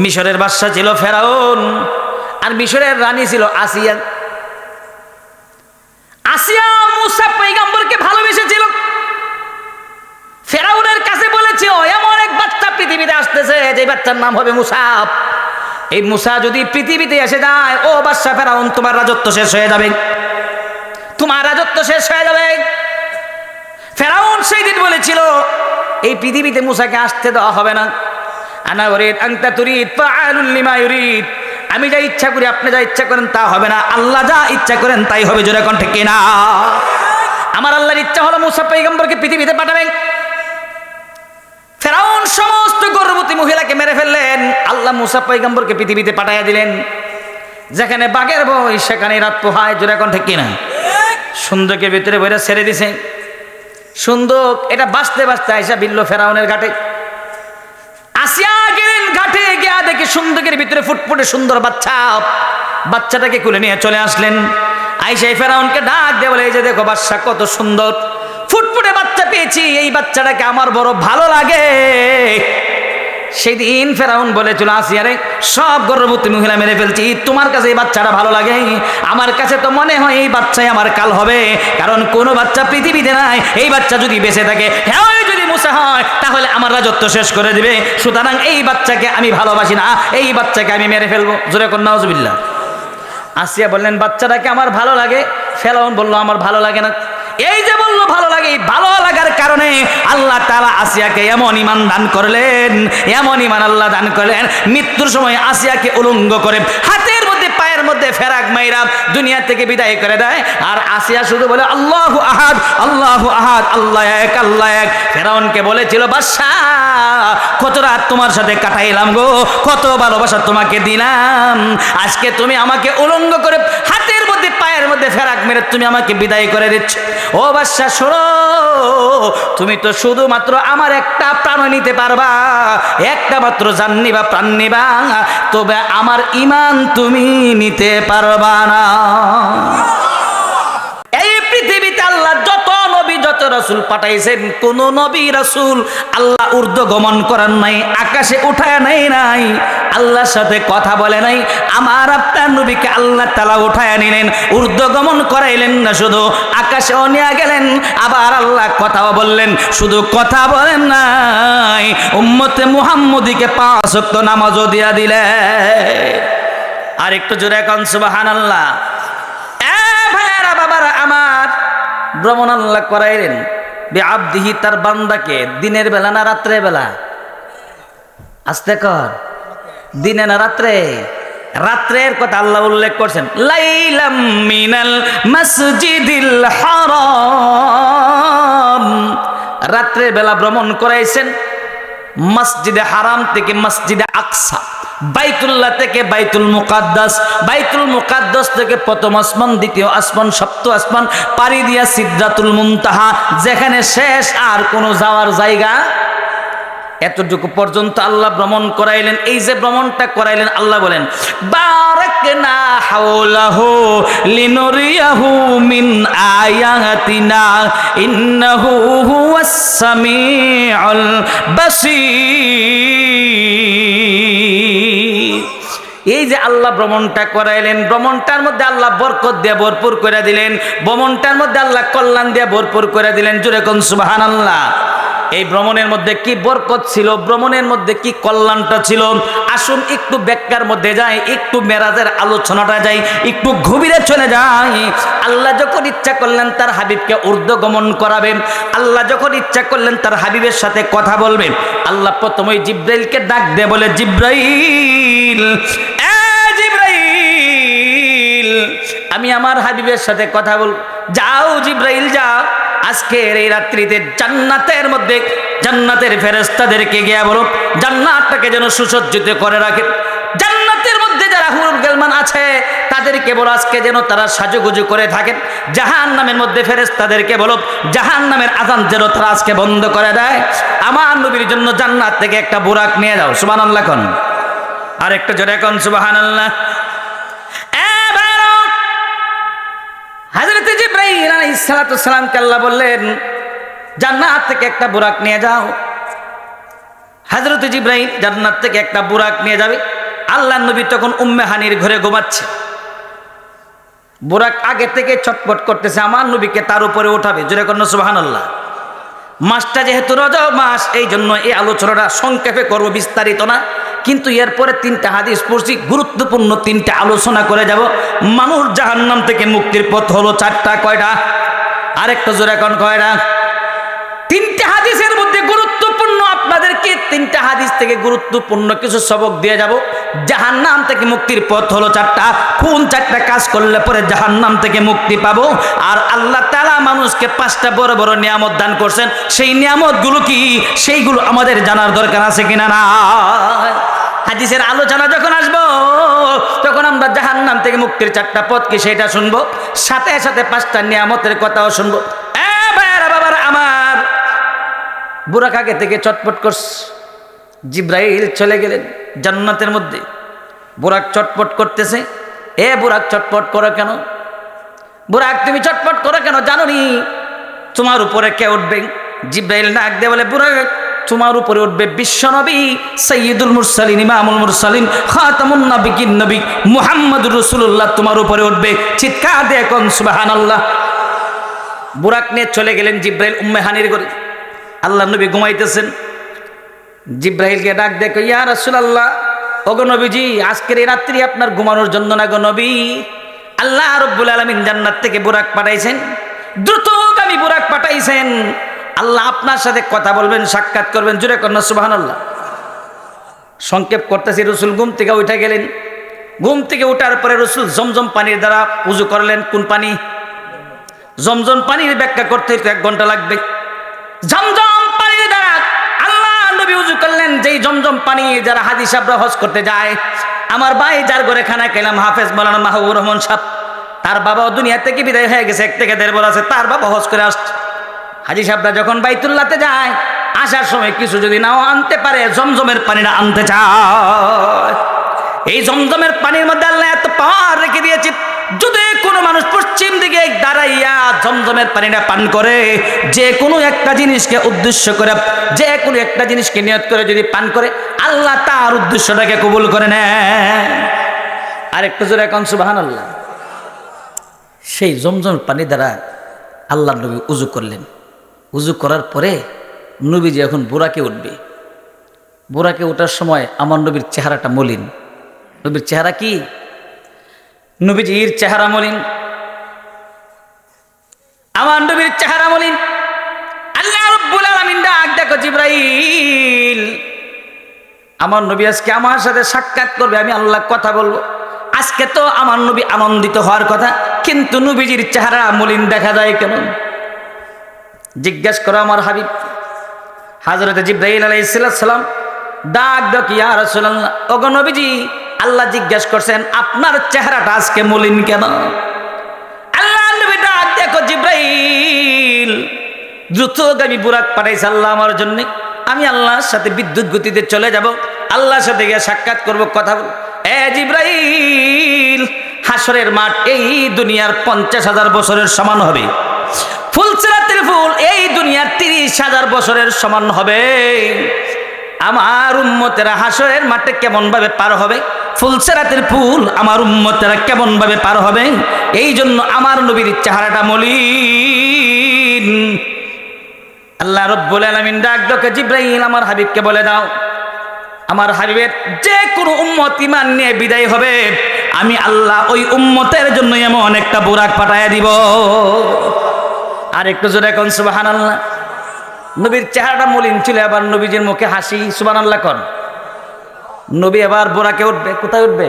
মিশরের বাদশা ছিল ফেরাউন, আর মিশরের রানী ছিল আসিয়া। আসিয়া মুসা পয়গম্বরকে ভালোবেসেছিল। ফেরাউনের কাছে বলেছে এমন এক বাচ্চা পৃথিবীতে আসতেছে যে বাচ্চার নাম হবে মুসা। এই মুসা যদি পৃথিবীতে এসে যায়, ও বাদশা ফেরাউন, তোমার রাজত্ব শেষ হয়ে যাবে, তোমার রাজত্ব শেষ হয়ে যাবে। ফেরাউন সেই দিন বলেছিল এই পৃথিবীতে মুসাকে আসতে দেওয়া হবে না। আনা উরিদ আনতা তুরিদ ফাআলুল লিমা ইউরিদ, আমি যা ইচ্ছা করি আপনি যা ইচ্ছা করেন তা হবে না, আল্লাহ যা ইচ্ছা করেন তাই হবে। জোরে কোন ঠিক কিনা? আমার আল্লাহর ইচ্ছা হলো মুসা পয়গম্বরকে পৃথিবীতে পাঠাবেন। ফেরাউন সমস্ত গর্ভবতী মহিলাকে মেরে ফেললেন, আল্লাহ মুসা পয়গম্বরকে পৃথিবীতে পাঠাইয়া দিলেন। যেখানে বাঘের বই সেখানে রাত পোহায়। জোরে কোন ঠিক কিনা? সুন্দকের ভিতরে বইরা ছেড়ে দিছে। সুন্দক এটা বাঁচতে বাঁচতে আইসা বিল্ল ফেরাউনের ঘাটে। আসিয়া গেলেন ঘাটে, গিয়া দেখে সুন্দকের ভিতরে ফুটফুটে সুন্দর বাচ্চা, বাচ্চাটাকে কুলে নিয়ে চলে আসলেন। আইসাই ফেরাউনকে ডাক দিয়ে বলে, এই যে দেখো বাচ্চা কত সুন্দর ফুটফুটে বাচ্চা পেয়েছি, এই বাচ্চাটাকে আমার বড় ভালো লাগে। সেই দিন ফেরাউন বলেছিল, আসিয়ারে সব গর্ভবতী মহিলা মেরে ফেলছি, তোমার কাছে এই বাচ্চাটা ভালো লাগে? আমার কাছে তো মনে হয় এই বাচ্চাই আমার কাল হবে, কারণ কোনো বাচ্চা পৃথিবীতে নাই। এই বাচ্চা যদি বেঁচে থাকে, হ্যাঁ যদি মুসা হয়, তাহলে আমার রাজত্ব শেষ করে দিবে। সুতরাং এই বাচ্চাকে আমি ভালোবাসি না, এই বাচ্চাকে আমি মেরে ফেলবো। জোরে কোন নাউজুবিল্লাহ। আসিয়া বললেন বাচ্চাটাকে আমার ভালো লাগে। ফেরাউন বলল আমার ভালো লাগে না। এই যে বললো ভালো লাগে, ভালো লাগার কারণে আল্লাহ তাআলা আসিয়াকে এমন ঈমান দান করলেন, এমন ঈমান আল্লাহ দান করলেন, মৃত্যুর সময় আসিয়াকে উলঙ্গ করে হাতের মধ্যে পায়ের মধ্যে ফেরাক মাইরা দুনিয়া থেকে বিদায় করে দেয়। আর আসিয়া শুধু বলে আল্লাহু আহাদ, আল্লাহু আহাদ, আল্লাহ এক, আল্লাহ এক। ফেরাউনকে বলেছিল বাদশা কত রাত তোমার সাথে কাটাইলাম গো, কত ভালোবাসা তোমাকে দিলাম, আজকে তুমি আমাকে উলঙ্গ করে হাতের মধ্যে পায়ের মধ্যে ফেরাক মেরে তুমি আমাকে বিদায় করে দিচ্ছ। ও বাদশা শোনো, তুমি তো শুধুমাত্র আমার একটা প্রাণ নিতে পারবা, একটা মাত্র জান নিবা, প্রাণ নিবা, তবে আমার ঈমান তুমি নিতে পারবা না। এই পৃথিবীতে আল্লাহ যত নবী যত রাসূল পাঠাইছেন, কোন নবী রাসূল আল্লাহ ঊর্ধ্ব গমন করার নাই, আকাশে উঠায় নাই, আল্লাহর সাথে কথা বলে নাই। আমার আপনার নবীকে আল্লাহ তাআলা উঠায় নিলেন, ঊর্ধ্ব গমন করাইলেন না, শুধু আকাশেও নিয়ে গেলেন, আবার আল্লাহ কথাও বললেন। শুধু কথা বলেন নাই, উম্মতে মুহাম্মদীকে 5 ওয়াক্ত নামাজও দিয়া দিলেন। আর একটু জোরে কোন সুবহানাল্লাহ। ভাইয়ারা বাবারা আমার, ভ্রমণ আল্লাহ করাইলেন বিআবদিহি, তার বান্দাকে, দিনের বেলা না রাত্রে বেলা? আস্তে কর, দিনে না রাত্রে? রাত্রের কথা আল্লাহ উল্লেখ করছেন, লাইলাম মিনাল মসজিদিল হারাম, রাত্রের বেলা ভ্রমণ করাইছেন মসজিদে হারাম থেকে মসজিদে আকসা, বাইতুল্লাহ থেকে বাইতুল মুকাদ্দাস, বাইতুল মুকাদ্দাস থেকে প্রথম আসমান, দ্বিতীয় আসমান, সপ্তম আসমান, পাড়ি দিয়া সিদরাতুল মুনতাহা, যেখানে শেষ আর কোনো যাওয়ার জায়গা, এতটুকু পর্যন্ত আল্লাহ ভ্রমণ করাইলেন। এই যে ভ্রমণটা করাইলেন, আল্লাহ বলেন বারাকনা হাওলাহু লিনুরিয়াহু মিন আয়াতিনা ইন্নাহু হুয়াস সামিউল বাসীর। এই যে আল্লাহ ভ্রমণটা করাইলেন, ভ্রমণটার মধ্যে আল্লাহ বরকত দিয়ে ভরপুর করে দিলেন, ভ্রমণটার মধ্যে আল্লাহ কল্যাণ দিয়ে ভরপুর করে দিলেন। জোরে কোন সুবহানাল্লাহ। এই ভ্রমণের মধ্যে কি বরকত ছিল, ভ্রমণের মধ্যে কি কল্যাণটা ছিল, আসুন একটু ব্যাখ্যার মধ্যে যাই, একটু মেরাজের আলোচনাটা যাই, একটু গভীরে চলে যাই। আল্লাহ যখন ইচ্ছা করলেন তার হাবিবকে ঊর্ধ্ব গমন করাবেন, আল্লাহ যখন ইচ্ছা করলেন তার হাবিবের সাথে কথা বলবেন, আল্লাহ প্রথমে জিব্রাইলকে ডাক দিয়ে বলে, জিব্রাইল, জিব্রাইল, আমি আমার হাবিবের সাথে কথা বল। যাও জিব্রাইল যাও, আজকের এই রাত্রিতে জান্নাতের মধ্যে জান্নাতের ফেরেশতাদেরকে গিয়া বলো জান্নাতটাকে যেন সুসজ্জিত করে রাখে। জান্নাতের মধ্যে যারা হুরুল গিলমান আছে তাদেরকে বলো আজকে যেন তারা সাজুগুজু করে থাকেন। জাহান্নামের মধ্যে ফেরেশতাদেরকে বলো জাহান্নামের আযান যেন তারা আজকে বন্ধ করে দেয়। আমার নবীর জন্য জান্নাত থেকে একটা বুরাক নিয়ে যাও। সুবহানাল্লাহ কোন, আর একটা জোরে কোন সুবহানাল্লাহ। হযরত জিবরাইল আলাইহিস সালাতু সালামকে আল্লাহ বললেন জান্নাত থেকে একটা বুরাক নিয়ে যাও। হযরত জিবরাইল জান্নাত থেকে একটা বুরাক নিয়ে যাবে। আল্লাহর নবী তখন উম্মে হানির ঘরে ঘুমাচ্ছে। বুরাক আগে থেকে ছটফট করতেছে, আমার নবীকে তার উপরে উঠাবে। জোরে করেন সুবহানাল্লাহ। মাসটা যেহেতু রজব মাস, এই জন্য এই আলোচনাটা সংক্ষেপে করব, বিস্তারিত না। কিন্তু এরপরে 3টা হাদিস পড়ছি, গুরুত্বপূর্ণ 3টা আলোচনা করে যাব। মানুষ জাহান্নাম থেকে মুক্তির পথ হলো 4টা। কয়টা? আরেকটা জোরে কোন কয়টা? 3টা হাদিসের মধ্যে গুরুত্বপূর্ণ, আপনাদেরকে 3টা হাদিস থেকে গুরুত্বপূর্ণ কিছু সবক দিয়ে যাব। জাহান্নাম থেকে মুক্তির পথ হলো 4টা। কোন 4টা কাজ করলে পরে জাহান্নাম থেকে মুক্তি পাবো? আর আল্লাহ তাআলা মানুষকে 5টা বড় বড় নিয়ামত দান করছেন, সেই নিয়ামতগুলো কি, সেইগুলো আমাদের জানার দরকার আছে কিনা না। হাদিসের আলোচনা যখন আসবো, তখন আমরা জাহান্নাম থেকে মুক্তির 4টা পথ কি সেটা শুনবো, সাথে সাথে 5টা নিয়ামতের কথাও শুনবো। ভাইয়ারা বাবারা আমার, বুরাক আগে থেকে চটপট করছে। জিব্রাইল চলে গেলেন জান্নাতের মধ্যে। বুরাক চটপট করতেছে। বুরাক চটপট করো কেন? বুরাক তুমি চটপট করো কেন? জানো নি তোমার উপরে কে উঠবে? জিব্রাইল ডাক দিয়ে বলে, বুরাক তোমার উপরে উঠবে বিশ্বনবী, সাইয়্যিদুল মুরসালিন, ইমামুল মুরসালিন, খাতামুন নবিয়্যিন নবী মুহাম্মদুর রাসূলুল্লাহ তোমার উপরে উঠবে। চিৎকার দিয়ে কোন সুবহানাল্লাহ। বুরাক নিয়ে চলে গেলেন জিব্রাইল উম্মে হানির ঘরে। আল্লাহর নবী ঘুমাইতেছেন। জিব্রাইলকে ডাক দেখো, ইয়া রাসূলুল্লাহ, ওগো নবীজি, আজকের এই রাত্রি আপনার ঘুমানোর জন্য না গো নবী। আল্লাহ রাব্বুল আলামিন জান্নাত থেকে বুরাক পাঠাইছেন, দ্রুতগামী বুরাক পাঠাইছেন। আল্লাহ আপনার সাথে কথা বলবেন, সাক্ষাৎ করবেন। জোরে কন্যা সুবহানাল্লাহ। সংক্ষেপ করতেছি, রসুল ঘুম থেকে উঠে গেলেন। ঘুম থেকে উঠার পরে রসুল জমজম পানির দ্বারা উযু করলেন। কোন পানি? জমজম পানির ব্যাখ্যা করতে 1 ঘন্টা লাগবে। জমজম পানির দ্বারা আল্লাহ নবী উযু করলেন। যেই জমজম পানি যারা হাজী সাহেবরা হজ করতে যায়, আমার ভাই যার ঘরে খানা খেলাম, হাফেজ মাওলানা মাহবুবুর রহমান সাহেব, তার বাবাও দুনিয়া থেকে বিদায় হয়ে গেছে, 1 থেকে 1.5 বছর আছে, তার বাবা হজ করে আসছে। হাজী সাহেবরা যখন বাইতুল্লাহতে যায়, আসার সময় কিছু যদি নাও আনতে পারে, জমজমের পানিটা আনতে চায়। এই জমজমের পানির মধ্যে আল্লাহ এত পাওয়ার রেখে দিয়েছে, যদি কোনো মানুষ পশ্চিম দিকে দাঁড়াইয়া জমজমের পানিটা পান করে, যে কোনো একটা জিনিসকে উদ্দেশ্য করে, যে কোনো একটা জিনিসকে নিয়ত করে যদি পান করে, আল্লাহ তার উদ্দেশ্যটাকে কবুল করে নেয়। আরেকটু জোরে এখন সুবহানাল্লাহ। সেই জমজমের পানি দ্বারা আল্লাহ নবী উযু করলেন। উযু করার পরে নবীজি এখন বুরাকে উঠবে। বুরাকে ওঠার সময় আমার নবীর চেহারাটা মলিন। নবীর চেহারা কি? নবীজির চেহারা মলিন। আমার নবীর চেহারা মলিন। আল্লাহ রাব্বুল আলামিন ডাক দেখো, জিবরাইল, আমার নবী আজকে আমার সাথে সাক্ষাৎ করবে, আমি আল্লাহ কথা বলবো। আজকে তো আমার নবী আনন্দিত হওয়ার কথা, কিন্তু নবীজির চেহারা মলিন দেখা যায় কেন? জিজ্ঞেস করো আমার হাবিব হযরত জিবরাইল আলাইহিস সালাম ডাক ডাক, ইয়া রাসূলুল্লাহ, ওগো নবীজি, আল্লাহ জিজ্ঞেস করছেন আপনার চেহারাটা আজকে মলিন কেন? আল্লাহ নবী ডাক দেখো, জিবরাইল, দ্রুতগামী বুরাক পাঠাইছে আল্লাহ আমার জন্য। আমি আল্লাহর সাথে বিদ্যুৎ গতিতে চলে যাব, আল্লাহর সাথে গিয়ে সাক্ষাৎ করব, কথা বলব। জিবরাইল, হাসরের মাঠ এই দুনিয়ার 50,000 বছরের সমান হবে। ফুলসিরাতের ফুল এই দুনিয়ার 30,000 বছরের সমান হবে। আমার উম্মতেরা হাসরের মাঠে কেমন ভাবে পার হবে, ফুলসিরাতের ফুল আমার উম্মতেরা কেমন ভাবে পার হবে, এই জন্য আমার নবীর চেহারাটা মলিন। আল্লাহ রাব্বুল আলামিন ডাক দেখে, জিবরাইল, আমার হাবিবকে বলে দাও, আমার হাবিবের যে কোনো উম্মত ঈমান নিয়ে বিদায় হবে, আমি আল্লাহ ওই উম্মতের জন্য এমন একটা বুরাক পাঠায়া দিব। আর একটু জোরে কোন সুবহানাল্লাহ। নবীর চেহারাটা মলিন ছিল, আবার নবীজির মুখে হাসি। সুবহানাল্লাহ কোন। নবী আবার বুরাকে উঠবে। কোথায় উঠবে?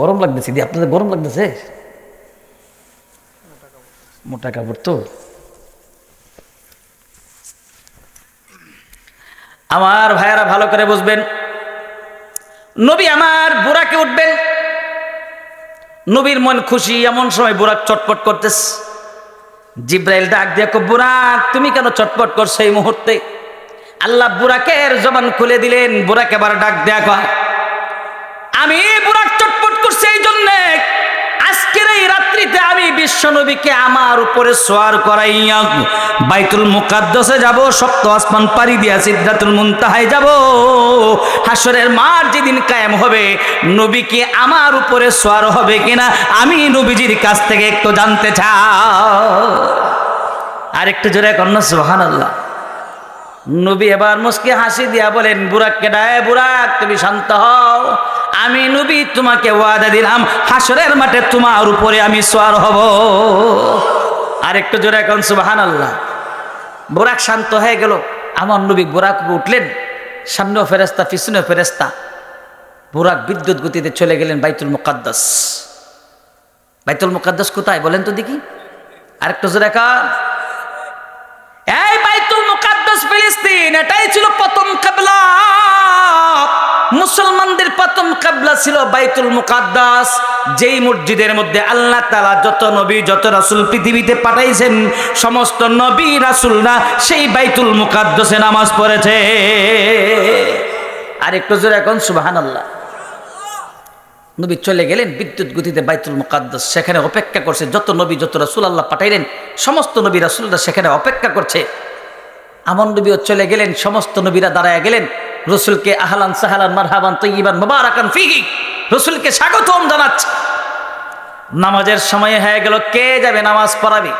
গরম লাগতেছে, দি আপনাদের গরম লাগতেছে? মোটা কাপড় তো। আমার ভাইয়ারা ভালো করে বুঝবেন, নবী আমার বুরাকে উঠবেন। নবীর মন খুশি, এমন সময় বুরাক চটপট করতেছে। জিবরাইল ডাক দেখো, বুরাক তুমি কেন চটপট করছো এই মুহূর্তে? আল্লাহ বুরাকের জবান খুলে দিলেন। বুরাক এবার ডাক দেখো, আমি বুরাক চটপট করছি এই জন্যে, আজকে আজকের এই রাত্রিতে আমি বিশ্ব নবীকে আমার উপরে সোয়ার করাইয়া বাইতুল মুকাদ্দাসে যাব, সপ্ত আসমান পাড়ি দিয়া সিদরাতুল মুনতাহায় যাব। হাসরের মাঠ যেদিন কায়েম হবে, নবী কি আমার উপরে সোয়ার হবে কিনা আমি নবীজির কাছ থেকে একটু জানতে চাই। আর একটু জোরে কন্যা সুবহানাল্লাহ। নবী এবার মুস্কি হাসি দিয়া বলেন, বুরাককে ডায়, বুরাক তুমি শান্ত হও, আমি নবী তোমাকে ওয়াদা দিলাম হাসরের মাঠে তোমার উপরে আমি সোয়ার হব। আর একটু জোরে এখন সুবহানাল্লাহ। বুরাক শান্ত হয়ে গেল। আমার নবী বুরাক উঠলেন, সামনেও ফেরেশতা পিছনেও ফেরেশতা। বুরাক বিদ্যুৎ গতিতে চলে গেলেন বাইতুল মুকাদ্দাস। বাইতুল মুকাদ্দাস কোথায় বলেন তো দেখি, আরেকটু জোরে কান। এই বাইতুল মুকাদ্দাস ফিলিস্তিন, এটাই ছিল প্রথম কিবলা। মুসলমানদের প্রথম কিবলা ছিল বাইতুল মুকাদ্দাস, যেই মসজিদের মধ্যে আল্লাহ তাআলা যত নবী যত রাসূল পৃথিবীতে পাঠাইছেন, সমস্ত নবী রাসূলরা সেই বাইতুল মুকাদ্দাসে নামাজ পড়েছে। আর একটু জোরে এখন সুবহানাল্লাহ। নবী চলে গেলেন বিদ্যুৎ গতিতে বাইতুল মুকাদ্দাস, সেখানে অপেক্ষা করছে যত নবী যত রাসূল আল্লাহ পাঠাইলেন, সমস্ত নবী রাসূলরা সেখানে অপেক্ষা করছে। আমার নবীও চলে গেলেন, সমস্ত নবীরা দাঁড়ায় গেলেন, রসুলকে আহলান সাহালান মারহাবান তয়্যিবান মুবারাকান ফিহি, রসুলকে স্বাগতম জানাচ্ছে। নামাজের সময় হয়ে গেল, কে যাবে নামাজ পড়াবে,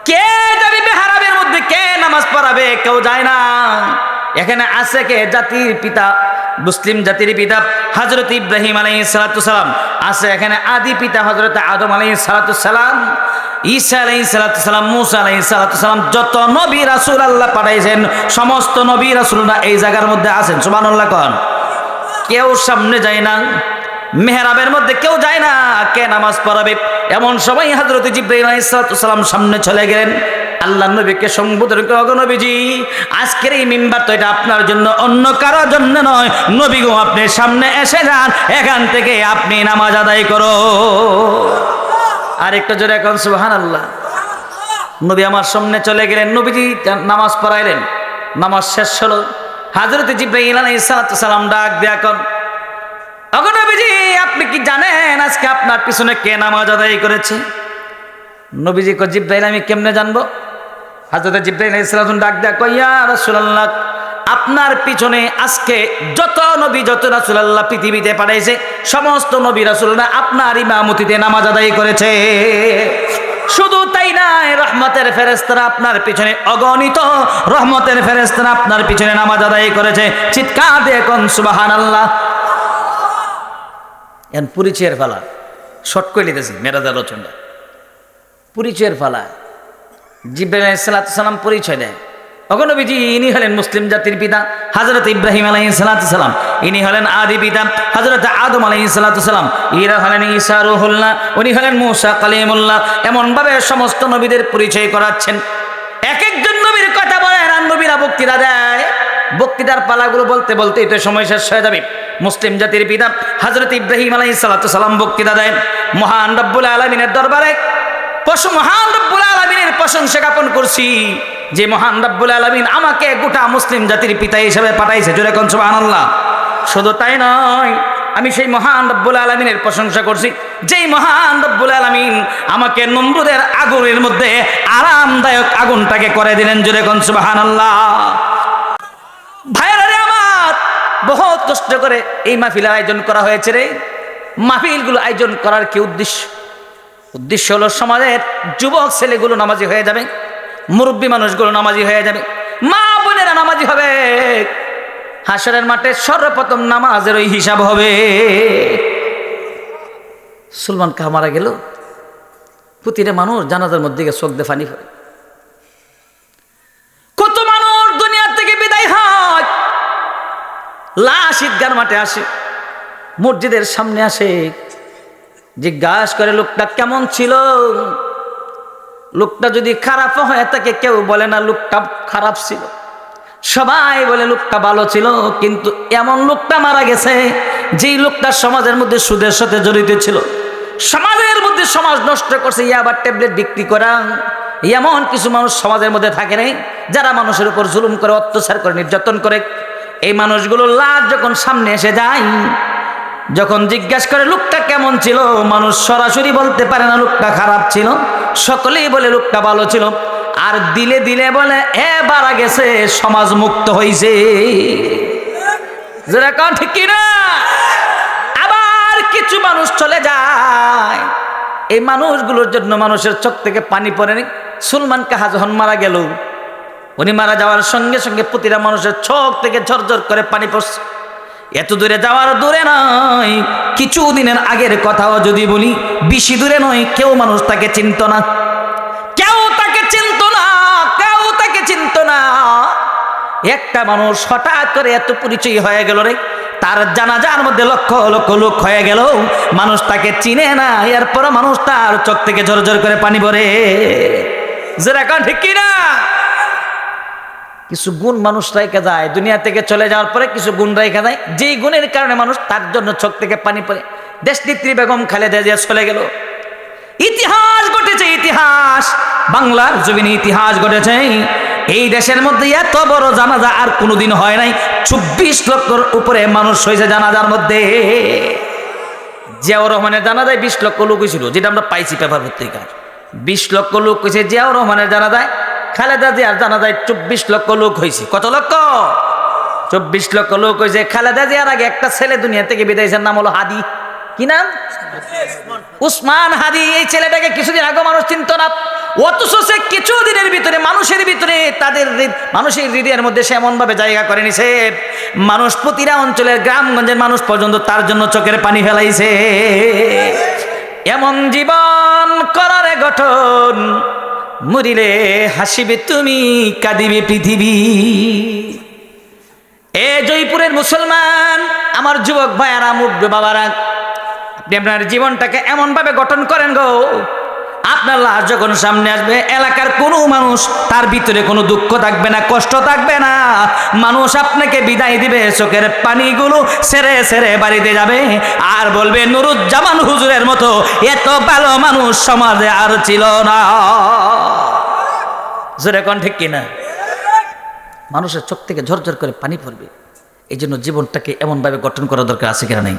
কে যাবে মেহরাবের মধ্যে, কে নামাজ পড়াবে? কেউ যায় না। এখানে আছে কে? জাতির পিতা, মুসলিম জাতির পিতা হযরত ইব্রাহিম আলাইহিস সালাতু সালাম আছে এখানে, আদি পিতা হযরত আদম আলাইহিস সালাতু সালাম, ঈসা আলাইহিস সালাতু সালাম, মূসা আলাইহিস সালাতু সালাম, যত নবী রাসূল আল্লাহ পাঠাইছেন সমস্ত নবী রাসূলরা এই জায়গার মধ্যে আছেন। সুবহানাল্লাহ কোন। কেউ সামনে যায় না, মেহরাবের মধ্যে কেউ যায় না, কে নামাজ পড়াবে? এমন সময় হযরত জিবরাইল আলাইহিস সালাতু সালাম সামনে চলে গেলেন, আল্লাহ নবীকে সম্বোধন করে, ওগো নবীজি, আজকের এই মিম্বার তো এটা আপনার জন্য, অন্য কারোর জন্য নয়। নবী গো, আপনি সামনে এসে যান, এখান থেকে আপনি নামাজ আদায় করো। আর একটু জোরে এখন সুবহানাল্লাহ। নবী আমার সামনে চলে গেলেন, নবীজি নামাজ পড়াইলেন। নামাজ শেষ হলো, হযরত জিবরাইল আলাইহিস সালাতু সালাম ডাক দিয়া কোন, ওগো নবীজি, আপনি কি জানেন আজকে আপনার পিছনে কে নামাজ আদায় করেছে? নবীজি কো, জিবরাইল আমি কেমনে জানবো? হযরত জিবরাইল আলাইহিস সালাম ডাক দেয়া কই, ইয়া রাসূলুল্লাহ, আপনার পিছনে আজকে যত নবী যত রাসূল আল্লাহ পৃথিবীতে পাঠাইছে সমস্ত নবী রাসূলরা আপনার ইমামতিতে নামাজ আদায় করেছে। শুধু তাই নয়, রহমতের ফেরেশতারা আপনার পিছনে, অগণিত রহমতের ফেরেশতারা আপনার পিছনে নামাজ আদায় করেছে। চিৎকার দিয়ে কোন সুবহানাল্লাহ। এন পরিচয়ের ফালা শর্ট করে নিতেছি মেরাজ আলোচনা। পরিচয়ের ফালা জিবরাইল আলাইহিস সালাতু সালাম পরিচয় দেয়, ওগো নবীজি, ইনি হলেন মুসলিম জাতির পিতা হযরত ইব্রাহিম আলাইহিস সালাতু সালাম, ইনি হলেন আদি পিতা হযরত আদম আলাইহিস সালাতু সালাম, ইরা হলেন ঈসা রূহুল্লাহ, উনি হলেন মূসা কালিমুল্লাহ। এমন ভাবে সমস্ত নবীদের পরিচয় করাচ্ছেন। এক একজন নবীর কথা বলেন আর নবীরা বক্তৃতা দেয়। বক্তৃতার পালাগুলো বলতে বলতে তো সময় শেষ হয়ে যাবে। মুসলিম জাতির পিতা হযরত ইব্রাহিম আলাইহিস সালাতু সালাম বক্তৃতা দেন মহান রব্বুল আলামিনের দরবারে। মহান রব্বুল আলামিনের প্রশংসা জ্ঞাপন করছি যে মহান রব্বুল আলামিন আমাকে গোটা মুসলিম জাতির পিতা হিসেবে পাঠাইছে। জোরে কোন সুবহানাল্লাহ। শুধু তাই নয়, আমি সেই মহান রব্বুল আলামিনের প্রশংসা করছি যেই মহান রব্বুল আলামিন আমাকে নমরুদের আগুনের মধ্যে আরামদায়ক আগুনটাকে করে দিলেন। জোরে কোন সুবহানাল্লাহ। ভাইরা রে আমার, বহুত কষ্ট করে এই মাহফিলের আয়োজন করা হয়েছে রে। মাহফিলগুলো আয়োজন করার কি উদ্দেশ্য? উদ্দেশ্য হলো সমাজের যুবক ছেলেগুলো নামাজি হয়ে যাবে, মুরব্বী মানুষগুলো নামাজি হয়ে যাবে, মা বোনেরা নামাজি হবে। হাসরের মাঠে সর্বপ্রথম নামাজের ওই হিসাব হবে। সুলমান কাহা মারা গেল, প্রতিটা মানুষ জানাজার মধ্যে গিয়ে চোখ দিয়ে পানি পড়ে। কত মানুষ দুনিয়া থেকে বিদায় হয়, লাশ ঈদগার মাঠে আসে, মসজিদের সামনে আসে, জিজ্ঞাসা করে লোকটা কেমন ছিল। লোকটা যদি খারাপ হয় তাকে কেউ বলে না লোকটা খারাপ ছিল, সবাই বলে লোকটা ভালো ছিল। কিন্তু এমন লোকটা মারা গেছে যেই লোকটা সমাজের মধ্যে সুদের সাথে জড়িত ছিল, সমাজের মধ্যে সমাজ নষ্ট করছে, ইয়াবার ট্যাবলেট বিক্রি করা। এমন কিছু মানুষ সমাজের মধ্যে থাকে নাই যারা মানুষের উপর জুলুম করে, অত্যাচার করে, নির্যাতন করে। এই মানুষগুলো লাশ যখন সামনে এসে যায়, যখন জিজ্ঞাসা করে লোকটা কেমন ছিল, মানুষ সরাসরি বলতে পারে না লোকটা খারাপ ছিল, সকলেই বলে লোকটা ভালো ছিল। আর দিলে দিলে বলে মারা গেছে, সমাজ মুক্ত হয়েছে। যেরকম ঠিক কিনা? আবার কিছু মানুষ চলে যায়, এই মানুষগুলোর জন্য মানুষের চোখ থেকে পানি পড়েনি। সুলমান কাহা যখন মারা গেল, উনি মারা যাওয়ার সঙ্গে সঙ্গে প্রতিটা মানুষের চোখ থেকে ঝরঝর করে পানি পড়ছে। এত দূরে যাওয়ার দূরে নয়, কিছু দিনের আগের কথাও যদি বলি, বেশি দূরে নয়, কেউ মানুষ তাকে চিনত না, কেউ তাকে চিনত না, কেউ তাকে চিনত না। একটা মানুষ হঠাৎ করে এত পরিচয় হয়ে গেল রে, তার জানাজার মধ্যে লক্ষ লক্ষ লোক হয়ে গেল, মানুষ তাকে চিনে না, এরপর মানুষ তার চোখ থেকে ঝরঝর করে পানি পড়ে। যেরকম ঠিক কিনা? কিছু গুণ মানুষ রেখে যায়, দুনিয়া থেকে চলে যাওয়ার পরে কিছু গুণ রেখে যায়, যেই গুণের কারণে মানুষ তার জন্য চোখ থেকে পানি পড়ে। দেশনেত্রী বেগম খালেদা জিয়া চলে গেল, ইতিহাস ঘটেছে, ইতিহাস, বাংলার জমিনে ইতিহাস ঘটেছে। এই দেশের মধ্যে এত বড় জানাজা আর কোনোদিন হয় নাই। 24 লক্ষর উপরে মানুষ হয়েছে জানাজার মধ্যে। জিয়াউর রহমানের জানাজায় 20 লক্ষ লোক হয়েছিল, যেটা আমরা পাইছি পেপার পত্রিকায়। 20 লক্ষ লোক হয়েছে জিয়াউর রহমানের জানাজায়। খালেদা জিয়ার জানাজায় 24 লক্ষ লোক হয়েছে। কত লক্ষ? 24 লক্ষ লোক হয়েছে। খালেদা জিয়ার আগে একটা ছেলে দুনিয়া থেকে বিদায়ের নাম হলো হাদি। কি নাম? উসমান হাদি। এই ছেলেটাকে কিছুদিন আগে মানুষ চিনত না, অথচ সে কিছুদিনের ভিতরে মানুষের ভিতরে, তাদের মানুষের হৃদয়ের মধ্যে সে এমন ভাবে জায়গা করে নিছে, মানুষ প্রতিটা অঞ্চলের গ্রামগঞ্জের মানুষ পর্যন্ত তার জন্য চোখের পানি ফেলাইছে। এমন জীবন করার গঠন, মরিলে হাসিবে তুমি, কাঁদিবে পৃথিবী। এ জয়পুরের মুসলমান, আমার যুবক ভাইয়ারা, মুরব্বি বাবারা, আপনি আপনার জীবনটাকে এমন ভাবে গঠন করেন গো, আপনার লাশ যখন সামনে আসবে, এলাকার কোনো মানুষ তার ভিতরে কোনো দুঃখ থাকবে না, কষ্ট থাকবে না। মানুষ আপনাকে বিদায় দিবে, চোখের পানিগুলো সেরে সেরে বাড়িতে যাবে আর বলবে নুরুজ্জামান হুজুরের মতো এত ভালো মানুষ সমাজে আর ছিল না। জোরে কোন ঠিক কিনা? মানুষের চোখ থেকে ঝরঝর করে পানি পড়বে। এই জন্য জীবনটাকে এমনভাবে গঠন করা দরকার আছে কিনা নাই?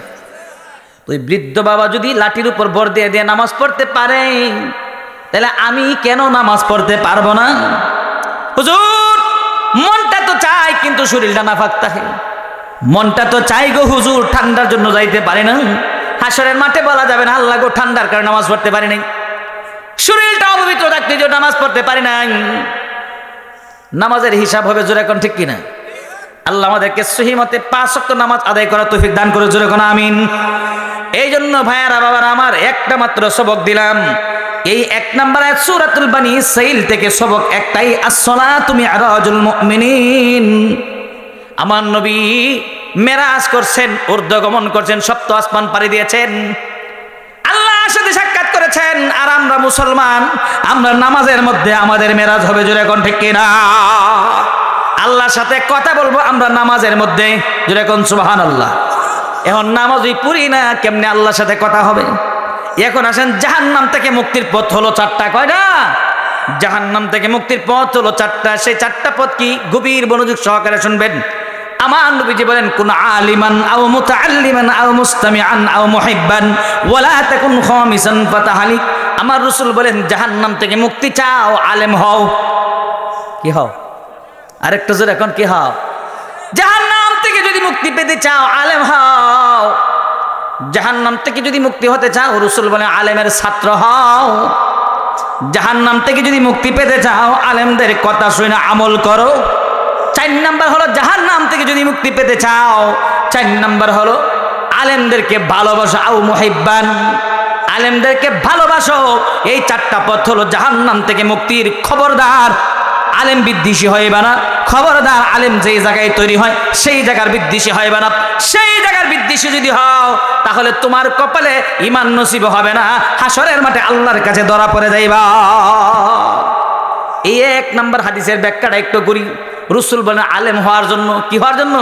ওই বৃদ্ধ বাবা যদি লাঠির উপর ভর দিয়ে দিয়ে নামাজ পড়তে পারে, তাহলে আমি কেন নামাজ পড়তে পারবো না? হুজুর, মনটা তো চাই কিন্তু শরীরটা নাফাক থাকে। মনটা তো চাই গো হুজুর, ঠান্ডার জন্য যাইতে পারে না। হাসরের মাঠে বলা যাবে না আল্লাহ গো ঠান্ডার কারণে নামাজ পড়তে পারি নাই। শরীরটা অপবিত্র থাকতে যে নামাজ পড়তে পারি নাই। নামাজের হিসাব হবে, জোরে কোন ঠিক কিনা? আল্লাহ আমাদেরকে সহি মতে 5 ওয়াক্ত নামাজ আদায় করার তৌফিক দান করে, জোরে কোন আমিন। এই জন্য ভাইয়ারা বাবারা আমার, একটা মাত্র সবক দিলাম। এই 1 নম্বর আয়াত সূরাতুল বানী ইসরাঈল থেকে সবক একটাই, আস-সালাতু মি'রাজুল মুমিনিন। আমার নবী মেরাজ করছেন, ঊর্ধ্বগমন করছেন, সপ্ত আসমান পাড়ি দিয়েছেন, আল্লাহর সাথে সাক্ষাৎ করেছেন। আর আমরা মুসলমান, আমরা নামাজের মধ্যে আমাদের মেরাজ হবে, জোরে কোন ঠিক কিনা? আল্লাহর সাথে কথা বলবো আমরা নামাজের মধ্যে, জোরে কোন সুবহানাল্লাহ। এখন নামাজই পড়ি না, কেমনে আল্লাহর সাথে কথা হবে? এখন আসেন, জাহান্নাম থেকে মুক্তির পথ হলো 4টা। কয়টা? জাহান্নাম থেকে মুক্তির পথ হলো 4টা। সেই 4টা পথ কি? গভীর মনোযোগ সহকারে শুনবেন। আমার নবীজি বলেন, কুন আলিমান আও মুতাআল্লিমান আও মুস্তামিআন আও মুহিব্বান ওয়ালা তাকুন খামিসান ফাতাহালিক। আমার রাসূল বলেন, জাহান্নাম থেকে মুক্তি চাও, আলেম হও। কি হও? আরেকটা জোরে এখন কি হও? জাহান্নাম থেকে যদি মুক্তি পেতে চাও, আলেম হও। জাহান্নাম থেকে যদি মুক্তি হতে চাও, রাসূল বলেন আলেমের ছাত্র হও। জাহান্নাম থেকে যদি মুক্তি পেতে চাও, আলেমদের কথা শুনে আমল করো। 4 নাম্বার হলো, জাহান্নাম থেকে যদি মুক্তি পেতে চাও, 4 নাম্বার হলো আলেমদেরকে ভালোবাসো, আও মুহিব্বান, আলেমদেরকে ভালোবাসো। এই 4টা পথ হলো জাহান্নাম থেকে মুক্তির। খবরদার আলেম বিদ্বেষী হইবা না, খবরদার আলেম যেই জায়গায় তৈরি হয় সেই জায়গার বিদ্বেষী হইবা না। সেই জায়গার বিদ্বেষী যদি হও, তাহলে তোমার কপালে ঈমান নসিব হবে না, হাসরের মাঠে আল্লাহর কাছে ধরা পড়ে যাইবা। এই 1 নম্বর হাদিসের ব্যাখ্যাটা একটু করি। রাসূল বলেন আলেম হওয়ার জন্য, কি হওয়ার জন্য?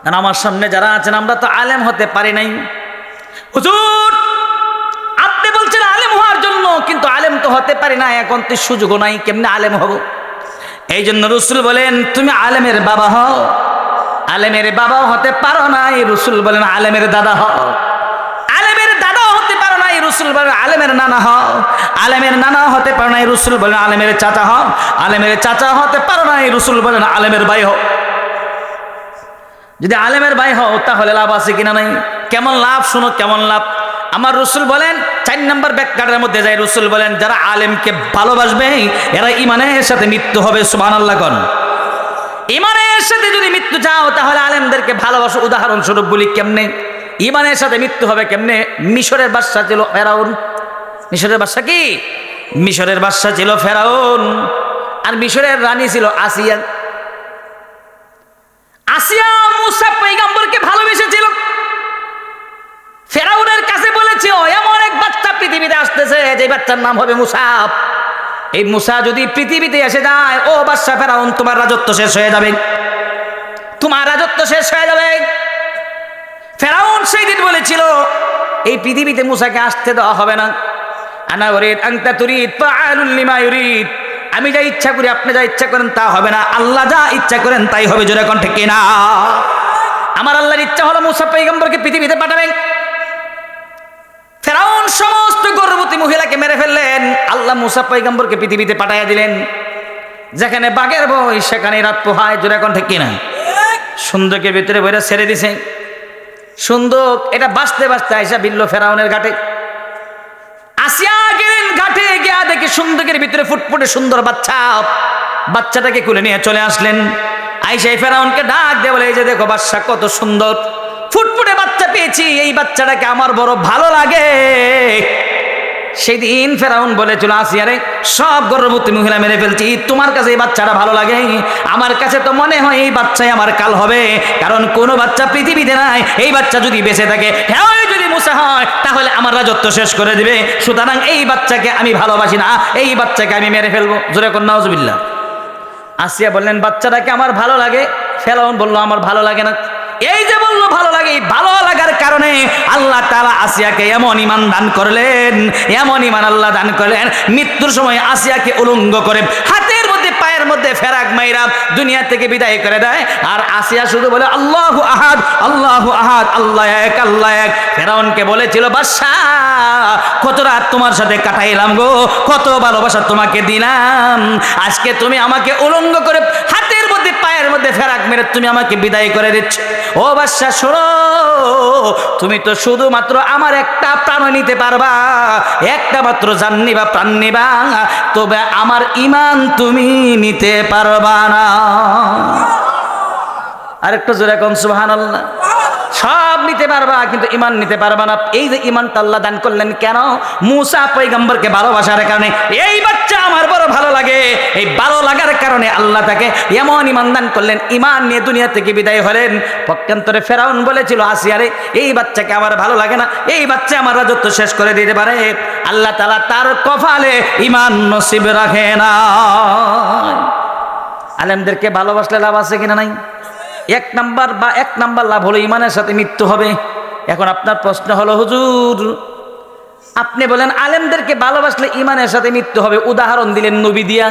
কারণ আমার সামনে যারা আছেন, আমরা তো আলেম হতে পারি নাই। হুজুর, আপনি বলছেন আলেম হওয়ার জন্য, কিন্তু আলেম তো হতে পারি না, এখন তো সুযোগও নাই, কেমনে আলেম হব? এই জন্য রাসূল বলেন, তুমি আলেমের বাবা হও, আলেমের বাবাও হতে পারো নাই, রসুল বলেন আলেমের দাদা হও। আলেমের দাদাও হতে পারো নাই, রসুল বলেন আলেমের নানা হও। আলেমের নানা হতে পারো নাই, রসুল বলেন আলেমের চাচা হও। আলেমের চাচা হতে পারো নাই, রসুল বলেন আলেমের ভাই হও। যদি আলেমের ভাই হও তাহলে লাভ আছে কিনা নাই? কেমন লাভ শুনো, কেমন লাভ। আমার রসুল বলেন 4 নম্বর ব্যাখ্যাটার মধ্যে যায়, রসুল বলেন যারা আলেমকে ভালোবাসবে এরা ইমানের সাথে মৃত্যু হবে। সুবহানাল্লাহ কোন। ইমানের সাথে যদি মৃত্যু চাও তাহলে আলেমদেরকে ভালোবাসো। উদাহরণস্বরূপ বলি কেমনে ইমানের সাথে মৃত্যু হবে কেমনে। মিশরের বাদশা ছিল ফেরাউন। মিশরের বাদশা কি? মিশরের বাদশা ছিল ফেরাউন, আর মিশরের রানী ছিল আসিয়া। আসিয়া মুসা পয়গম্বরকে ভালোবেসেছিল। ফেরাউনের কাছে বলেছে এমন এক বাচ্চা পৃথিবীতে আসতেছে যে বাচ্চার নাম হবে মুসা। এই মুসা যদি পৃথিবীতে এসে যায়, ও বাদশা ফেরাউন, তোমার রাজত্ব শেষ হয়ে যাবে, তোমার রাজত্ব শেষ হয়ে যাবে। ফেরাউন সেই দিন বলেছিল এই পৃথিবীতে মুসাকে আসতে দেওয়া হবে না। আনা উরিদ আনতা তুরিদ ফাআলুল লিমা ইউরিদ। আমি যা ইচ্ছা করি আপনি যা ইচ্ছা করেন তা হবে না, আল্লাহ যা ইচ্ছা করেন তাই হবে। জোরে কোন ঠিক কিনা? আমার আল্লাহর ইচ্ছা হলো মুসা পয়গম্বরকে পৃথিবীতে পাঠাবেন। ফেরাউন সমস্ত গর্ভবতী মহিলাকে মেরে ফেললেন, আল্লাহ মুসা পয়গম্বরকে পৃথিবীতে পাঠাইয়া দিলেন। যেখানে বাঘের বই সেখানে রাত পোহায়। জোরে কোন ঠিক কিনা? সুন্দকের ভিতরে বইরা ছেড়ে দিছে। সুন্দক এটা বাঁচতে বাঁচতে আইসা বিল্ল ফেরাউনের ঘাটে। আসিয়া গেলেন ঘাটে, গিয়া দেখে সুন্দকের ভিতরে ফুটফুটে সুন্দর বাচ্চা। বাচ্চাটাকে কুলে নিয়ে চলে আসলেন। আইসা ফেরাউনকে ডাক দিয়ে বলে এই যে দেখো বাচ্চা কত সুন্দর ফুটফুটে বাচ্চা পেয়েছি, এই বাচ্চাটাকে আমার বড় ভালো লাগে। সেদিন ফেরাউন বলেছিল আসিয়ারে সব গর্ভবতী মহিলা মেরে ফেলছি, তোমার কাছে এই বাচ্চাটা ভালো লাগে? আমার কাছে তো মনে হয় এই বাচ্চাই আমার কাল হবে, কারণ কোনো বাচ্চা পৃথিবীতে নাই। এই বাচ্চা যদি বেঁচে থাকে, হ্যাঁ যদি মুসা হয়, তাহলে আমার রাজত্ব শেষ করে দিবে। সুতরাং এই বাচ্চাকে আমি ভালোবাসি না, এই বাচ্চাকে আমি মেরে ফেলবো। জোরে কর নাউজুবিল্লাহ। আসিয়া বললেন বাচ্চাটাকে আমার ভালো লাগে। ফেরাউন বলল আমার ভালো লাগে না। এই যে বললো ভালো লাগে, ভালো লাগার কারণে আল্লাহ তাআলা আসিয়াকে এমন ঈমান দান করলেন, এমন ঈমান আল্লাহ দান করলেন, মৃত্যুর সময় আসিয়াকে উলঙ্গ করে হাতের মধ্যে পায়ের মধ্যে ফেরাক মাইরা দুনিয়া থেকে বিদায় করে দেয়। আর আসিয়া শুধু বলে আল্লাহু আহাদ, আল্লাহু আহাদ, আল্লাহ এক, আল্লাহ এক। ফেরাউনকে বলেছিল বাদশা কত রাত তোমার সাথে কাটাইলাম গো, কত ভালোবাসা তোমাকে দিলাম, আজকে তুমি আমাকে উলঙ্গ করে হাতের মধ্যে পায়ের মধ্যে ফেরাক মেরে তুমি আমাকে বিদায় করে দিচ্ছ। ও বাদশা শোনো, তুমি তো শুধুমাত্র আমার একটা প্রাণ নিতে পারবা, একটা মাত্র জান নিবা, প্রাণ নিবা, তবে আমার ঈমান তুমি নিতে পারবা না। আরেকটু জোরে কোন সুবহানাল্লাহ। সব নিতে পারবা কিন্তু ঈমান নিতে পারবা না। এই যে ঈমানটা আল্লাহ দান করলেন কেন? মুসা পয়গম্বরকে ভালোবাসার কারণে। এই বাচ্চা আমার বড় ভালো লাগে, এই ভালো লাগার কারণে আল্লাহ তাকে এমন ঈমান দান করলেন, ঈমান নিয়ে দুনিয়া থেকে বিদায় হলেন। পক্ষান্তরে ফেরাউন বলেছিল আসিয়ারে এই বাচ্চাকে আমার ভালো লাগে না, এই বাচ্চা আমার রাজত্ব শেষ করে দিতে পারে। আল্লাহ তাআলা তার কপালে ঈমান নসিব রাখে না। আলেমদেরকে ভালোবাসলে লাভ আছে কিনা নাই? এক নাম্বার লাভ হলো ঈমানের সাথে মৃত্যু হবে। এখন আপনার প্রশ্ন হলো হুজুর আপনি বলেন আলেমদেরকে ভালোবাসলে ঈমানের সাথে মৃত্যু হবে, উদাহরণ দিলেন নবী দিয়া,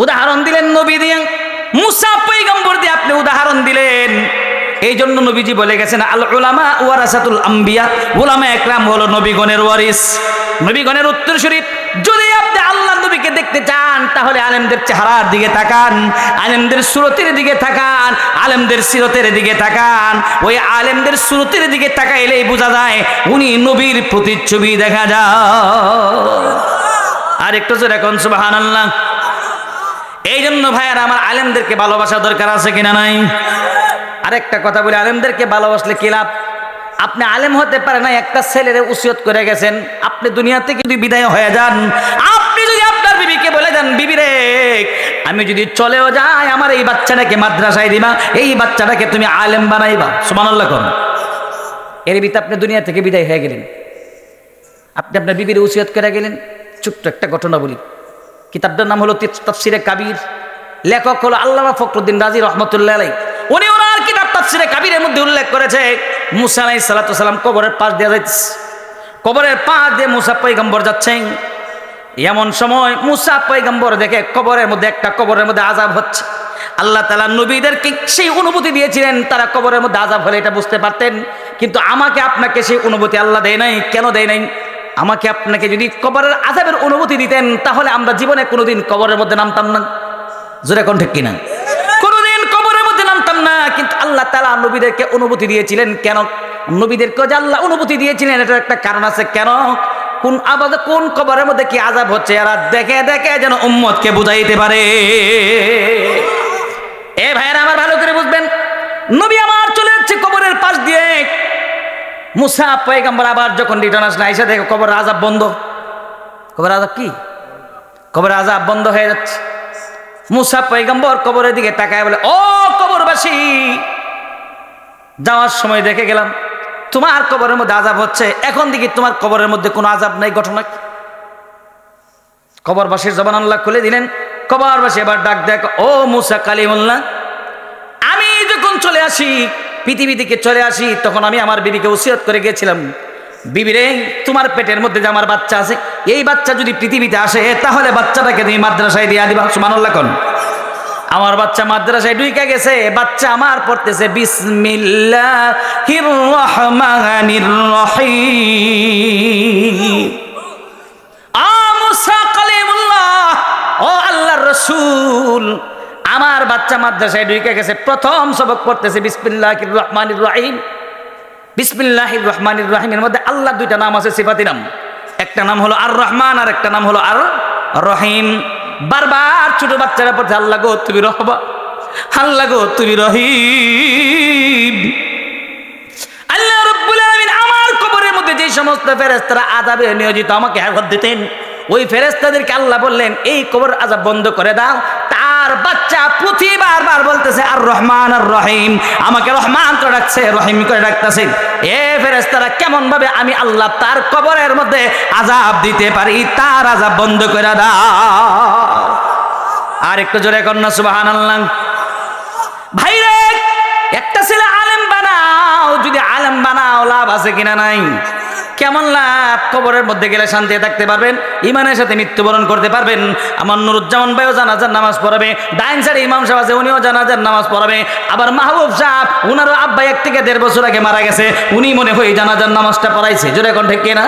উদাহরণ দিলেন নবী দিয়া, মুসা পয়গম্বর দিয়ে আপনি উদাহরণ দিলেন। এই জন্য নবীজি বলে গেছেন আল উলামা ওয়ারাসাতুল আম্বিয়া, উলামা একরাম হলো নবীগণের ওয়ারিস, নবীগণের উত্তরসূরি। যদি আপনি আল্লাহ নবীকে দেখতে চান তাহলে আলেমদের চেহারার দিকে তাকান, আলেমদের সুরতের দিকে তাকান, আলেমদের সিরতের দিকে তাকান। ওই আলেমদের সুরতের দিকে তাকাইলেই বোঝা যায় উনি নবীর প্রতিচ্ছবি দেখা যায়। আর একটু জোরে কোন সুবহানাল্লাহ। এই জন্য ভাইয়ারা আমার আলেমদেরকে ভালোবাসা দরকার আছে কিনা নাই? আরেকটা কথা বলি, আলেমদেরকে ভালোবাসলে কি লাভ? আপনি আলেম হতে পারে না, একটা ছেলের ওসিয়ত করে গেছেন, আপনি দুনিয়া থেকে যদি বিদায় হয়ে যান, আপনি যদি আপনার বিবিকে বলে যান বিবি রে আমি যদি চলেও যাই আমার এই বাচ্চাটাকে মাদ্রাসায় দিবা, এই বাচ্চাটাকে তুমি আলেম বানাইবা, সুবহানাল্লাহ কোন। এর ভিতরে আপনি দুনিয়া থেকে বিদায় হয়ে গেলেন, আপনি আপনার বিবির ওসিয়ত করে গেলেন। ছোট্ট একটা ঘটনা বলি, কিতাবটার নাম হলো তাফসিরে কাবির, লেখক হলো আল্লামা ফখরুদ্দিন রাজি রহমতুল্লাহ আলাইহি। উনি ওনার কিতাব তাফসিরে কাবিরের মধ্যে উল্লেখ করেছে মুসা আলাইহিস সালাতু ওয়াস সালাম কবরের পাশ দিয়ে যাইতেছে, কবরের পাশ দিয়ে মুসা পয়গম্বর যাচ্ছেন। এমন সময় মুসা পয়গম্বর দেখে কবরের মধ্যে একটা কবরের মধ্যে আযাব হচ্ছে, আল্লাহ তাআলা নবীদেরকে সেই অনুভূতি দিয়েছিলেন, তারা কবরের মধ্যে আযাব হলে এটা বুঝতে পারতেন, কিন্তু আমাকে আপনাকে সেই অনুভূতি আল্লাহ দেয় নাই। কেন দেয় নাই? আমাকে আপনাকে যদি কবরের আযাবের অনুভূতি দিতেন, তাহলে আমরা জীবনে কোনোদিন কবরের মধ্যে নামতাম না। জোরে কোন ঠিক কিনা? কোনোদিন কবরের মধ্যে নামতাম না। কিন্তু আল্লাহ তাআলা নবীদেরকে অনুভূতি দিয়েছিলেন। কেন নবীদেরকে যে আল্লাহ অনুভূতি দিয়েছিলেন, এটার একটা কারণ আছে। কেন? কোন কবরের মধ্যে কি আযাব হচ্ছে এরা দেখে দেখে যেন উম্মতকে বুঝাইতে পারে। এ ভাইয়েরা আমার ভালো করে বুঝবেন, নবী আমার চলে যাচ্ছে কবরের পাশ দিয়ে। মুসা পয়গম্বর আবার যখন রিটার্ন আসলে আইসা দেখে কবরের আযাব বন্ধ। কবরের আযাব কি? কবরের আযাব বন্ধ হয়ে যাচ্ছে। মুসা পয়গম্বর কবরের দিকে তাকায় বলে, ও কবরবাসী, যাওয়ার সময় দেখে গেলাম তোমার কবরের মধ্যে আযাব হচ্ছে, এখন দেখি তোমার কবরের মধ্যে কোনো আযাব নাই, ঘটনা কি? কবরবাসীর জবান আল্লাহ খুলে দিলেন। কবরবাসী এবার ডাক দেখ, ও মুসা কালিমুল্লাহ, আমি যখন চলে আসি, পৃথিবী থেকে চলে আসি, তখন আমি আমার বিবিকে ওসিয়ত করে গিয়েছিলাম, বিবিরে তোমার পেটের মধ্যে যে আমার বাচ্চা আছে, এই বাচ্চা যদি পৃথিবীতে আসে তাহলে বাচ্চাটাকে তুমি মাদ্রাসায় দিয়া দিবা। সুবহানাল্লাহ কোন। আমার বাচ্চা মাদ্রাসায় ঢুকে গেছে, বাচ্চা আমার পড়তেছে বিসমিল্লাহির রহমানির রহিম। মুসা কালিমুল্লাহ, ও আল্লাহর রাসূল, আমার বাচ্চা মাদ্রাসায় ঢুকে গেছে, প্রথম সবক পড়তেছে বিসমিল্লাহির রহমানির রহিম। বিসমিল্লাহির রহমানির রহিমের মধ্যে আল্লাহ দুইটা নাম আছে, সিফাতি নাম। একটা নাম হলো আর রহমান, আর একটা নাম হলো আর রহিম। বারবার ছোট বাচ্চারা পড়ছে, আল্লাহ গো তুমি রহমান, আল্লাহ গো তুমি রহিম। আল্লাহ রাব্বুল আলামিন আমার কবরের মধ্যে যে সমস্ত ফেরেশতারা আযাবে নিয়োজিত আমাকে হেফাজত দিতেন, ওই ফেরেশতাদেরকে আল্লাহ বললেন এই কবর আযাব বন্ধ করে দাও। তার বাচ্চা প্রতিবার বার বলতেছে আর রহমান আর রহিম, আমাকে রহমান করে ডাকছে, রহিম করে ডাকতেছে। এ ফেরেশতারা কেমন ভাবে আমি আল্লাহ তার কবরের মধ্যে আযাব দিতে পারি, তার আযাব বন্ধ করে দাও। আর একটু জোরে কন্যা সুবহানাল্লাহ। ভাইরে, একটা ছেলে আলেম বানাও, যদি আলেম বানাও লাভ আছে কিনা নাই? কেমন লাভ? কবরের মধ্যে গেলে শান্তি থাকতে পারবেন, ইমানের সাথে মৃত্যুবরণ করতে পারবেন। আমার নুরুজ্জামান ভাইও জানাজার নামাজ পড়াবে, ডাইন সাইডে ইমাম সাহেব আছে, উনিও জানাজার নামাজ পড়াবে। আবার মাহবুব সাহেব, উনারও আব্বা 1 থেকে 1.5 বছর আগে মারা গেছে, উনি মনে হয় জানাজার নামাজটা পড়াইছে। জোরে কোন ঠিক কিনা?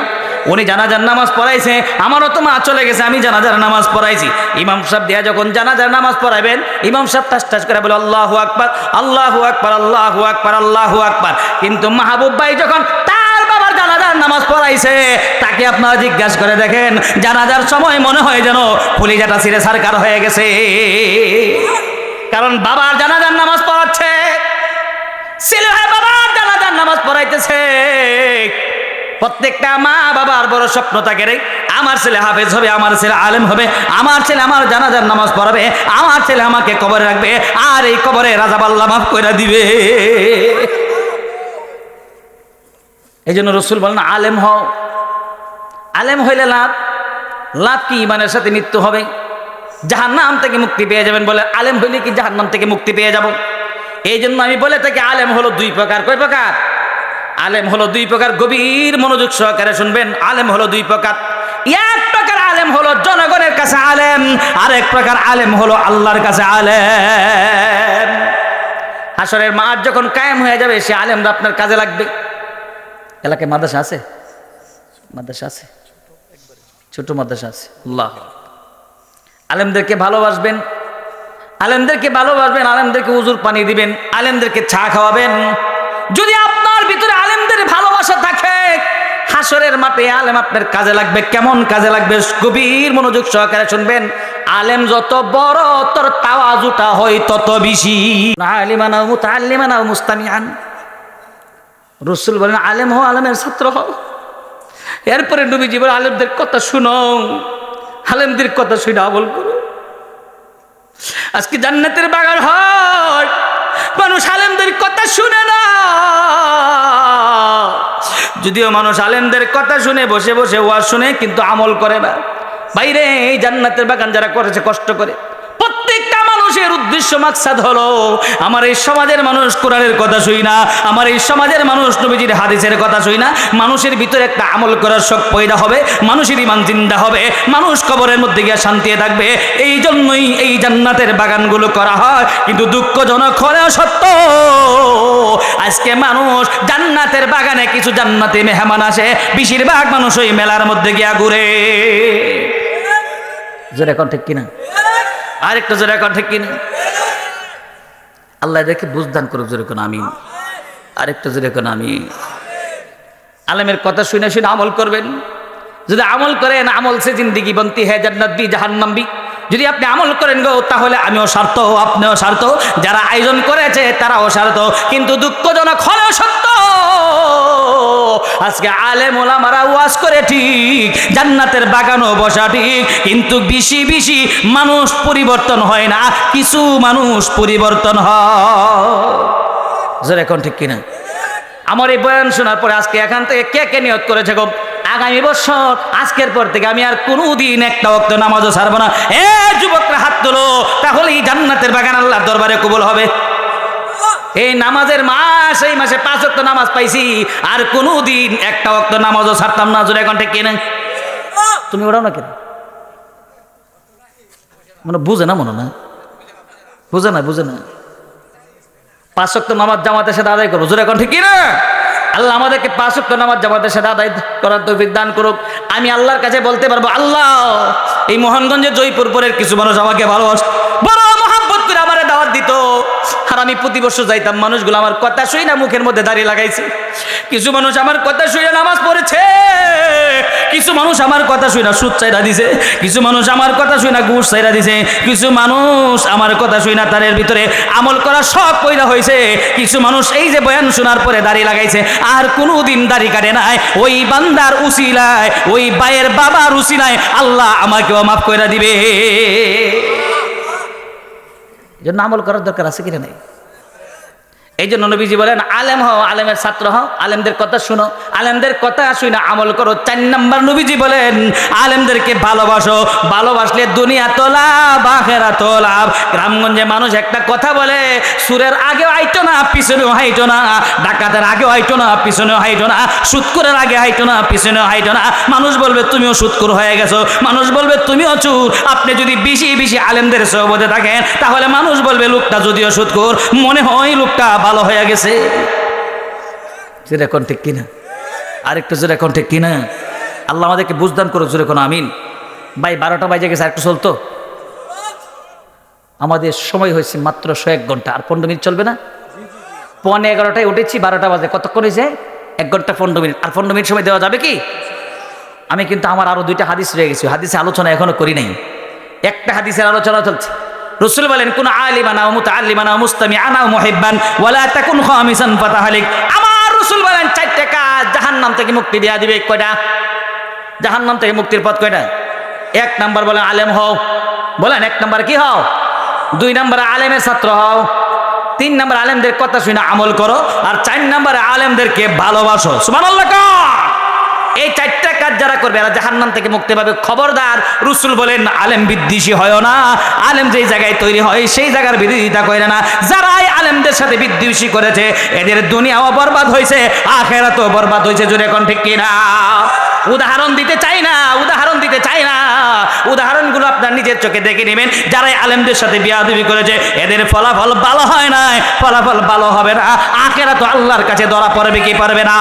উনি জানাজার নামাজ পড়াইছে। আমারও তো মা চলে গেছে, আমি জানাজার নামাজ পড়াইছি। ইমাম সাহেব দিয়া যখন জানাজার নামাজ পড়াবেন, ইমাম সাহেব টাস টাস করে বলে আল্লাহু আকবার, আল্লাহু আকবার, আল্লাহু আকবার, আল্লাহু আকবার। কিন্তু মাহবুব ভাই যখন তার বাবার জানাজার নামাজ পড়াইছে, তাকে আপনারা জিজ্ঞাসা করে দেখেন, জানাজার সময় মনে হয় যেন কলিজাটা ছিঁড়ে ছারকার হয়ে গেছে। কারণ বাবার জানাজার নামাজ পড়াচ্ছে, ছেলে বাবার জানাজার নামাজ পড়াইতেছে। প্রত্যেকটা মা বাবার বড় স্বপ্ন থাকে রে, আমার ছেলে হাফেজ হবে, আমার ছেলে আলেম হবে, আমার ছেলে আমার জানাজার নামাজ পড়াবে, আমার ছেলে আমাকে কবরে রাখবে, আর এই কবরে আযাব আল্লাহ মাফ করে দিবে। এই জন্য রাসূল বলেন আলেম হও। আলেম হইলে লাভ, লাভ কি? ইমানের সাথে মৃত্যু হবে, জাহান্নাম থেকে মুক্তি পেয়ে যাবেন। বলে আলেম হইলে কি জাহান্নাম থেকে মুক্তি পেয়ে যাব? এই জন্য আমি বলে থাকি আলেম হলো 2 প্রকার। কয় প্রকার? আলেম হলো 2 প্রকার। গভীর মনোযোগ সহকারে শুনবেন। আলেম হলো 2 প্রকার। এক প্রকার আলেম হলো জনগণের কাছে আলেম, আরেক প্রকার আলেম হলো আল্লাহর কাছে আলেম। হাসরের মাঠ যখন কায়েম হয়ে যাবে, সে আলেমরা আপনার কাজে লাগবে। এলাকায় মাদ্রাসা আছে? মাদ্রাসা আছে, ছোট মাদ্রাসা আছে। আল্লাহ, আলেমদেরকে ভালোবাসবেন, আলেমদেরকে ভালোবাসবেন, আলেমদেরকে উজুর পানি দিবেন, আলেমদেরকে চা খাওয়াবেন। যদি আপনার ভিতরে আলেমদের ভালোবাসা থাকে, হাসরের মাঠে আলেম আপনার কাজে লাগবে। কেমন কাজে লাগবে? গভীর মনোযোগ সহকারে শুনবেন। আলেম যত বড়, তোর তাওয়াজুটা হয় তত বেশি। আলিমান আও মুতাআল্লিমান আও মুস্তামিআন। রাসূল বলেন আলেম হও, আলেমের ছাত্র হও। এরপরে নবীজি বলেন আলেমদের কথা শুনো, আলেমদের কথা শুনে আমল করো। আজকে জান্নাতের বাগান হয়, মানুষ আলেমদের কথা শুনে না। যদিও মানুষ আলেমদের কথা শুনে বসে বসে ওয়াজ শুনে, কিন্তু আমল করে না। বাইরে এই জান্নাতের বাগান যারা করেছে কষ্ট করে, প্রত্যেকটা মানুষ মানুষের উদ্দেশ্য মাকসাদ হলো আমার এই সমাজের মানুষ কোরআনের কথা শুই না, আমার এই সমাজের মানুষ নবীজির হাদিসের কথা শুই না, মানুষের ভিতরে একটা আমল করার শখ পয়দা হবে, মানুষের ঈমান জিন্দা হবে, মানুষ কবরের মধ্যে গিয়ে শান্তিতে থাকবে। এই জন্যই এই জান্নাতের বাগানগুলো করা হয়। কিন্তু দুঃখজনক হলেও সত্য, আজকে মানুষ জান্নাতের বাগানে কিছু জান্নাতি মেহমান আসে, বেশিরভাগ মানুষ ওই মেলার মধ্যে গিয়া ঘুরে। জোরে এখন ঠিক কিনা? আরেকটা জোরে এখন ঠিক কিনা? আল্লাহ এদেরকে বুঝদান করুক, জোরে কোন আমিন। আরেকটা জোরে কোন আমিন। আলেমের কথা শুনে শুনে আমল করবেন। যদি আমল করেন, আমল সে জিন্দিগি বনতি হ্যাঁ, জান্নাত বি জাহান্নাম বি। যদি আপনি আমল করেন গো, তাহলে আমিও স্বার্থ, আপনিও স্বার্থ, যারা আয়োজন করেছে তারাও স্বার্থ। কিন্তু দুঃখজনক হলেও সত্য, আজকে আলেম ওলামারা ওয়াজ করে ঠিক, জান্নাতের বাগানও বসা ঠিক, কিন্তু বেশি বেশি মানুষ পরিবর্তন হয় না, কিছু মানুষ পরিবর্তন হয়। এখন ঠিক কিনা? আমার এই বয়ান শোনার পরে আজকে এখান থেকে কে কে নিয়ত করেছে গো, আগামী বছর আজকের পর থেকে আমি আর কোনোদিন একটা ওয়াক্ত নামাজও ছাড়বো না? এ যুবকরা হাত তোলো, তাহলেই জান্নাতের বাগান আল্লাহর দরবারে কবুল হবে। এই নামাজের মাস, এই মাসে 5 ওয়াক্ত নামাজ পাইছি, আর কোনোদিন একটা ওয়াক্ত নামাজও ছাড়তাম না। জোরে এখন ঠিক কিনা? তুমি ওরাও না কেন? মানে বুঝে না, মনে না বুঝে না, বুঝে না। 5 ওয়াক্ত নামাজ জামাতের সাথে আদায় করবো। জোরে এখন ঠিক কিনা? আল্লাহ আমাদেরকে 5 ওয়াক্ত নামাজ জামাতের সাথে আদায় করার তৌফিক দান করুক। আমি আল্লাহর কাছে বলতে পারবো, আল্লাহ এই মোহনগঞ্জের জয়পুরপুরের কিছু মানুষ আমাকে ভালোবাসত, বড় মহাব্বত করে আমারে দাওয়াত দিত, আর আমি প্রতি বছর যাইতাম। মানুষগুলো আমার কথা শুই না মুখের মধ্যে দাঁড়িয়ে লাগাইছে। কিছু মানুষ আমার কথা শুই না নামাজ পড়েছে, কিছু মানুষ আমার কথা শুই না সুদ চাইরা দিছে, কিছু মানুষ আমার কথা শুই না ঘুষ চাইরা দিছে, কিছু মানুষ আমার কথা শুই না তার ভিতরে আমল করা সব পয়দা হয়েছে, কিছু মানুষ এই যে বয়ান শোনার পরে দাড়ি লাগাইছে আর কোনোদিন দাড়ি কাটে নাই। ওই বান্দার উসিলায়, ওই ভাইয়ের বাবার উসিলায় আল্লাহ আমাকেও মাফ করে দিবে। এই জন্য আমল করার দরকার আছে কিনা নাই? এই জন্য নবীজি বলেন, আলেম হও, আলেমের ছাত্র হও, আলেমদের কথা শুনো, আলেমদের কথা শুই না আমল করো। 4 নাম্বার নবীজি বলেন, আলেমদেরকে ভালোবাসো, ভালোবাসলে দুনিয়া তো লাভ, আখিরাত তো লাভ। গ্রামগঞ্জে মানুষ একটা কথা বলে, সুরের আগেও হাইটো না পিছনেও হাইটো না, ডাকাতের আগেও হাইটো না পিছনেও হাইটো না, সুদকুরের আগে হাইটো না পিছনেও হাইটো না। মানুষ বলবে তুমিও সুদকুর হয়ে গেছো, মানুষ বলবে তুমিও চুর। আপনি যদি বেশি বেশি আলেমদের সহবতে থাকেন, তাহলে মানুষ বলবে লোকটা যদিও সুদকুর, মনে হয় লোকটা ভালো হয়ে গেছে। জোরে কোন ঠিক কিনা? আরেকটু জোরে কোন ঠিক কিনা? আল্লাহ আমাদেরকে বুঝদান করুক, জোরে কোন আমিন। ভাই 12টা বাজে গেছে, একটু চলতো। আমাদের সময় হয়েছে মাত্র 101 ঘন্টা, আর 15 মিনিট চলবে না? 11:15 উঠেছি, 12টা বাজে, কতক্ষণ হয়েছে? 1 ঘন্টা 15 মিনিট। আর 15 মিনিট সময় দেওয়া যাবে কি? আমি কিন্তু আমার আরো 2টা হাদিস রয়ে গেছি, হাদিসে আলোচনা এখনো করি নাই। একটা হাদিসের আলোচনা চলছে। রাসূল বলেন, কোন আলিমানা ওয়া মুতাআল্লিমানা ওয়া মুস্তামিআনা ওয়া মুহিব্বান ওয়া লা তাকুন খামিসান ফাতাহালিক। আমার রাসূল বলেন 4টা কাজ জাহান্নাম থেকে মুক্তি দেয়া দিবে। কয়টা? জাহান্নাম থেকে মুক্তির পথ কয়টা? 1 নাম্বার বলেন আলেম হও, বলেন 1 নাম্বার কি হও? 2 নাম্বারে আলেমের ছাত্র হও, 3 নাম্বার আলেমদের কথা শুনে আমল করো, আর 4 নাম্বারে আলেমদেরকে ভালোবাসো। সুবহানাল্লাহ। এই 4টা কাজ যারা করবে এরা জাহান্নাম থেকে মুক্তি পাবে। খবরদার, রাসূল বলেন আলেম বিদ্বেষী হয় না, আলেম যেই জায়গায় তৈরি হয় সেই জায়গার বিরোধিতা করে না। যারা এই আলেমদের সাথে বিদ্বেষী করেছে এদের দুনিয়াও বরবাদ হয়েছে, আখিরাতও বরবাদ হয়েছে। জোরে কোন ঠিক কিনা? উদাহরণ দিতে চাই না, উদাহরণ দিতে চাই না, উদাহরণগুলো আপনার নিজের চোখে দেখে নেবেন। যারা আলেমদের সাথে বিয়াদবি করেছে এদের ফলাফল ভালো হয় না, ফলাফল ভালো হবে না, আখিরাত আল্লাহর কাছে ধরা পড়বে কি পারবে না।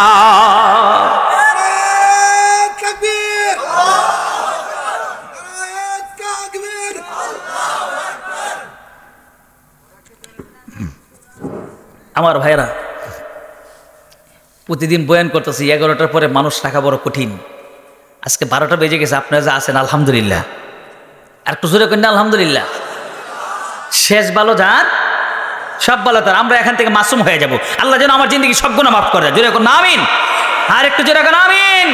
আমার ভাইরা, প্রতিদিন বয়ান করতেছি, 11টার পরে মানুষ রাখা বড় কঠিন। আজকে 12টা বেজে গেছে, আপনারা যা আছেন আলহামদুলিল্লাহ। আর একটু জোরে করেন আলহামদুলিল্লাহ। শেষ ভালো যার, সব ভালো তার। আমরা এখান থেকে মাসুম হয়ে যাব। আল্লাহ যেন আমার জিন্দগি সব গুনাহ মাফ করে দেয়। জোরে করেন আমিন। আর একটু জোরে করেন আমিন।